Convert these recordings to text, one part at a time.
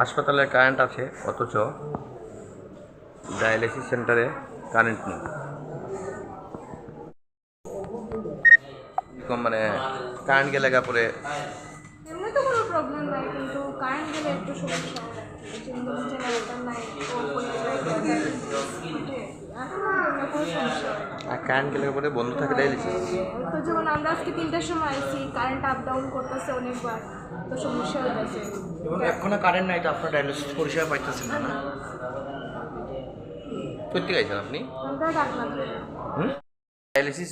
হাসপাতালে কারেন্ট আছে অথচ ডায়ালিসিস সেন্টারে কারেন্ট নেই। এরকম মানে কারেন্ট গেলে পরে এমনি তো কোনো প্রবলেম নাই, কিন্তু কারেন্ট গেলে একটু সমস্যা হয়। জেনারেটর নাই, কোনো সমস্যা হয় না। আর কারেন্ট গেলে পরে বন্ধ থাকে ডায়ালিসিস। তো যেমন আমরা আজকে 3টার সময় আইছি, কারেন্ট আপ ডাউন করতেছে অনেকবার, তো সমস্যা হইতেছে। এবং এখনো কারেন্ট নাই তো আপনার ডায়ালিসিস পরিষেবা পাইতেছেন না। সত্যি গাইছেন আপনি? আমরা ডাক্তার ডায়ালিসিস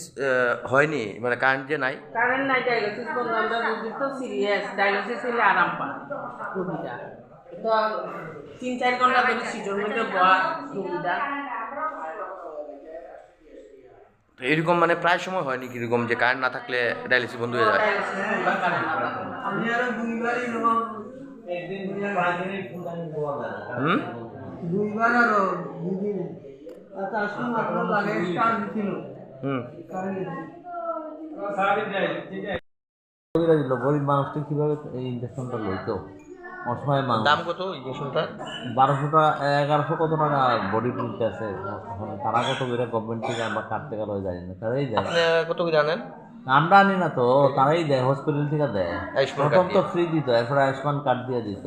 হয়নি মানে কারেন্ট যে নাই। কারেন্ট নাই, ডায়ালিসিস বন্ধ। আমরা রোগী তো সিরিয়াস, ডায়ালিসিস হলে আরাম পায় রোগীটা। তো 3-4 ঘন্টা ধরে সিটোর মধ্যে বয়া রোগীটা। তো এরকম মানে প্রায় সময় হয়নি কিরকম যে কারেন্ট না থাকলে ডায়ালিসিস বন্ধ হয়ে যায়? হুম, দুইবার আরো দুদিন আজকে মাত্র লাগে স্টার ছিল হুম। গরিব মানুষটা কিভাবে এই ইঞ্জেকশনটা লইতো? অসহায় মানুষ। দাম কত ইঞ্জেকশনটা? 1200 টাকা, 1100 কত টাকা বডি প্রিন্ট আছে। তারা কত করে গভর্নমেন্ট থেকে আমরা কাটতে গেল জানি না, তারাই দেয়। আপনি কত কি জানেন? আমরা আনি না তো, তারাই দেয়, হসপিটাল থেকে দেয়। আয়ুষ্মান প্রথম কার্ড তো দিয়ে। ফ্রি দিত, এরপর আয়ুষ্মান কার্ড দিয়ে দিত,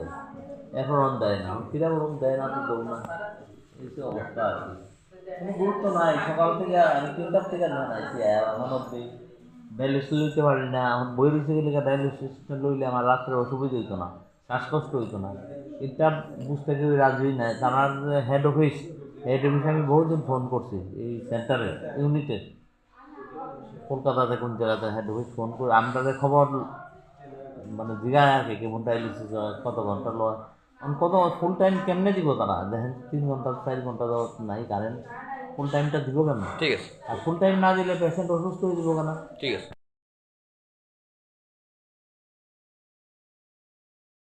এখন আর দেয় না। কিরা বরং দেয় না তো দৌড় না, এই তো অবস্থা আর কি। কোনো গুরুত্ব নাই। সকাল থেকে আমি 3টার থেকে জানাইছি, এখন অব্দি ডায়ালিসিস লইতে পারি না। এখন বই রয়েছে গেলে ডায়ালিসিস লইলে আমার রাত্রে অসুবিধা হইতো না, শ্বাসকষ্ট হইতো না। এটা বুঝতে কেউ রাজি নাই। তার হেড অফিসে আমি বহুদিন ফোন করছি, এই সেন্টারে ইউনিটে কলকাতাতে কোন জায়গাতে হেড অফিস ফোন করে আমাদের খবর মানে জিগায় আর কি কেমন ডায়ালিসিস হয়, কত ঘন্টা লয়, কত ফুল টাইম কেমনে দিব তারা? দেখেন 3 ঘন্টা 4 ঘন্টা তো নাই কারেন্ট, ফুল টাইমটা দিব কেন? ঠিক আছে, আর ফুল টাইম না দিলে পেশেন্ট অসুস্থ হয়ে যাব কেন? ঠিক আছে।